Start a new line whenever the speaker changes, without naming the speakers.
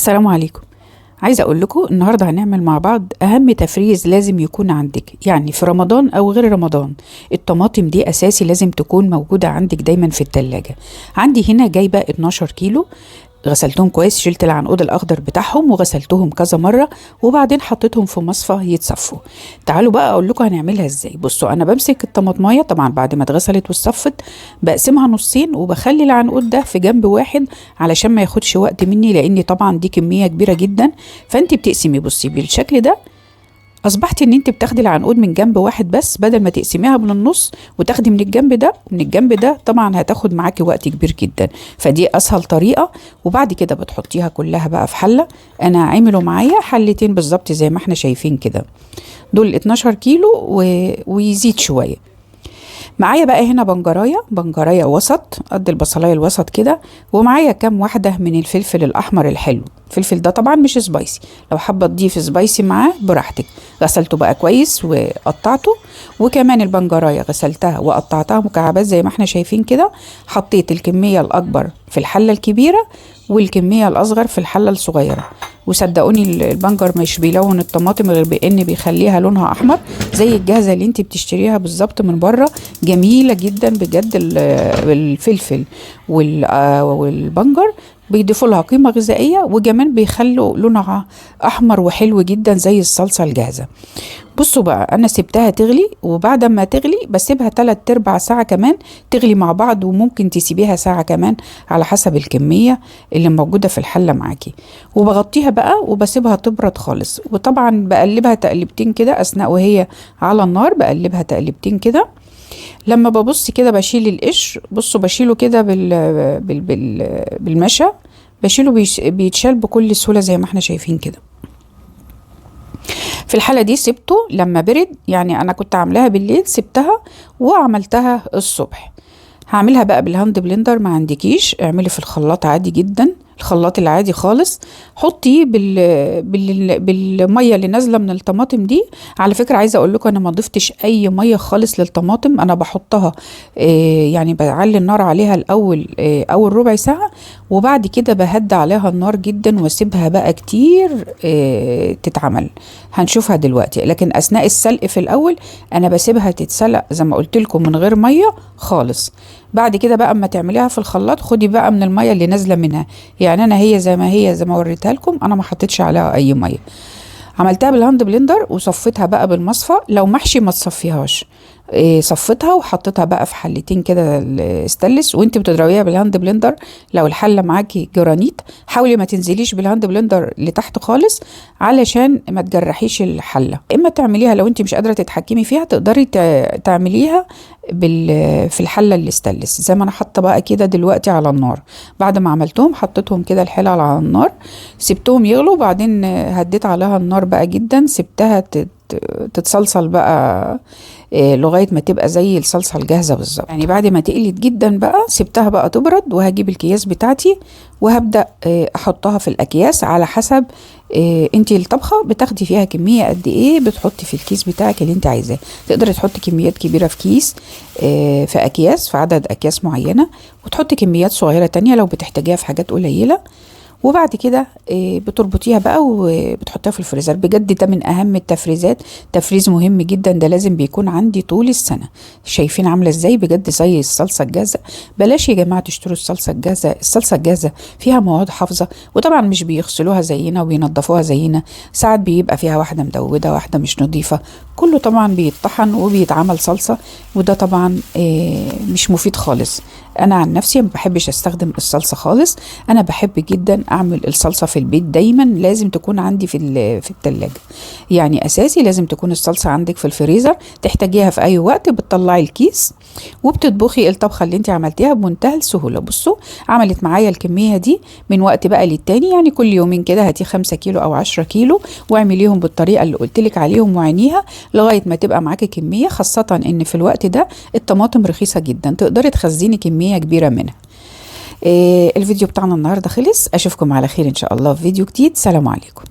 السلام عليكم. عايزه اقول لكم النهارده هنعمل مع بعض اهم تفريز لازم يكون عندك، يعني في رمضان او غير رمضان. الطماطم دي اساسي لازم تكون موجوده عندك دايما في التلاجة. عندي هنا جايبه 12 كيلو، غسلتهم كويس، شلت العنقود الاخضر بتاعهم وغسلتهم كذا مره، وبعدين حطيتهم في مصفى يتصفوا. تعالوا بقى اقول لكم هنعملها ازاي. بصوا، انا بمسك الطماطمايه طبعا بعد ما اتغسلت واتصفت، بقسمها نصين وبخلي العنقود ده في جنب واحد علشان ما ياخدش وقت مني، لان طبعا دي كميه كبيره جدا. فانت بتقسمي، بصي بالشكل ده اصبحت ان انت بتاخدي العنقود من جنب واحد بس، بدل ما تقسميها من النص وتاخدي من الجنب ده ومن الجنب ده، طبعا هتاخد معاكي وقت كبير جدا. فدي اسهل طريقه. وبعد كده بتحطيها كلها بقى في حله. انا عملوا معايا حلتين بالظبط زي ما احنا شايفين كده، دول 12 كيلو ويزيد شويه. معايا بقى هنا بنجرايه وسط قد البصلايه الوسط كده، ومعايا كام واحده من الفلفل الاحمر الحلو. الفلفل ده طبعا مش سبايسي، لو حابه تضيفي سبايسي معاه براحتك. غسلته بقى كويس وقطعته، وكمان البنجرايه غسلتها وقطعتها مكعبات زي ما احنا شايفين كده. حطيت الكميه الاكبر في الحله الكبيره والكميه الاصغر في الحله الصغيره. وصدقوني البنجر مش بيلون الطماطم غير بان بيخليها لونها احمر زي الجاهزه اللي انت بتشتريها بالظبط من بره. جميله جدا بجد. الفلفل والبنجر بيضيفوا لها قيمه غذائيه، وكمان بيخلوا لونها احمر وحلو جدا زي الصلصه الجاهزه. بصوا بقى، انا سبتها تغلي، وبعد ما تغلي بسيبها 3/4 ساعه كمان تغلي مع بعض، وممكن تسيبيها ساعه كمان على حسب الكميه اللي موجوده في الحله معاكي. وبغطيها بقى وبسيبها تبرد خالص. وطبعا بقلبها تقلبتين كده اثناء وهي على النار، بقلبها تقلبتين كده. لما ببص كده بشيل القشر، بصوا بشيله كده بالمشى، بشيله بيتشال بكل سهوله زي ما احنا شايفين كده. في الحالة دي سبته لما برد، يعني انا كنت عاملاها بالليل سبتها وعملتها الصبح. هعملها بقى بالهاند بلندر، ما عندكيش اعملي في الخلاط عادي جدا، الخلاط العادي خالص. حطي بالميه اللي نازله من الطماطم دي. على فكره عايزه اقول لكم انا ما ضفتش اي ميه خالص للطماطم، انا بحطها يعني بعلي النار عليها الاول اول ربع ساعه، وبعد كده بهدي عليها النار جدا واسيبها بقى كتير تتعمل. هنشوفها دلوقتي، لكن اثناء السلق في الاول انا بسيبها تتسلق زي ما قلت لكم من غير ميه خالص. بعد كده بقى اما تعمليها في الخلاط خدي بقى من الميه اللي نازله منها، يعني انا هي زي ما وريتها لكم، انا ما حطيتش عليها اي ميه. عملتها بالهاند بلندر وصفيتها بقى بالمصفى. لو محشي ما تصفيهاش، صفتها وحطيتها بقى في حلتين كده استانلس. وانت بتضربيها بالهاند بلندر، لو الحله معاكي جرانيت حاولي ما تنزليش بالهاند بلندر لتحت خالص علشان ما تجرحيش الحله. اما تعمليها لو انت مش قادره تتحكمي فيها تقدري تعمليها في الحله الاستانلس زي ما انا حاطه بقى كده دلوقتي على النار. بعد ما عملتهم حطيتهم كده الحله على النار، سبتهم يغلوا، وبعدين هديت عليها النار بقى جدا، سبتها تتصلصل بقى لغايه ما تبقى زي الصلصه الجاهزه بالظبط. يعني بعد ما تقلت جدا بقى سبتها بقى تبرد، وهجيب الكياس بتاعتي وهبدا احطها في الاكياس على حسب انتي الطبخه بتاخدي فيها كميه قد ايه، بتحطي في الكيس بتاعك اللي انت عايزاه. تقدري تحطي كميات كبيره في كيس، في اكياس، في عدد اكياس معينه، وتحطي كميات صغيره تانية لو بتحتاجيها في حاجات قليله. وبعد كده بتربطيها بقى وبتحطيها في الفريزر. بجد ده من اهم التفريزات، تفريز مهم جدا، ده لازم بيكون عندي طول السنه. شايفين عامله ازاي؟ بجد زي الصلصه الجاهزه. بلاش يا جماعه تشتروا الصلصه الجاهزه، الصلصه الجاهزه فيها مواد حافظه، وطبعا مش بيغسلوها زينا وبينضفوها زينا، ساعات بيبقى فيها واحده مدوده واحده مش نظيفه، كله طبعا بيتطحن وبيتعمل صلصه، وده طبعا مش مفيد خالص. انا عن نفسي ما بحبش استخدم الصلصه خالص. انا بحب جدا اعمل الصلصه في البيت، دايما لازم تكون عندي في التلاجة، يعني اساسي لازم تكون الصلصه عندك في الفريزر، تحتاجيها في اي وقت بتطلعي الكيس وبتطبخي الطبخه اللي انت عملتيها بمنتهى السهوله. بصوا عملت معايا الكميه دي من وقت بقى للتاني، يعني كل يومين كده هاتي 5 كيلو او 10 كيلو واعمليهم بالطريقه اللي قلتلك عليهم وعينيها لغايه ما تبقى معاكي كميه، خاصه ان في الوقت ده الطماطم رخيصه جدا، تقدري تخزني كميه كبيره منها. الفيديو بتاعنا النهارده خلص، اشوفكم على خير ان شاء الله في فيديو جديد. سلام عليكم.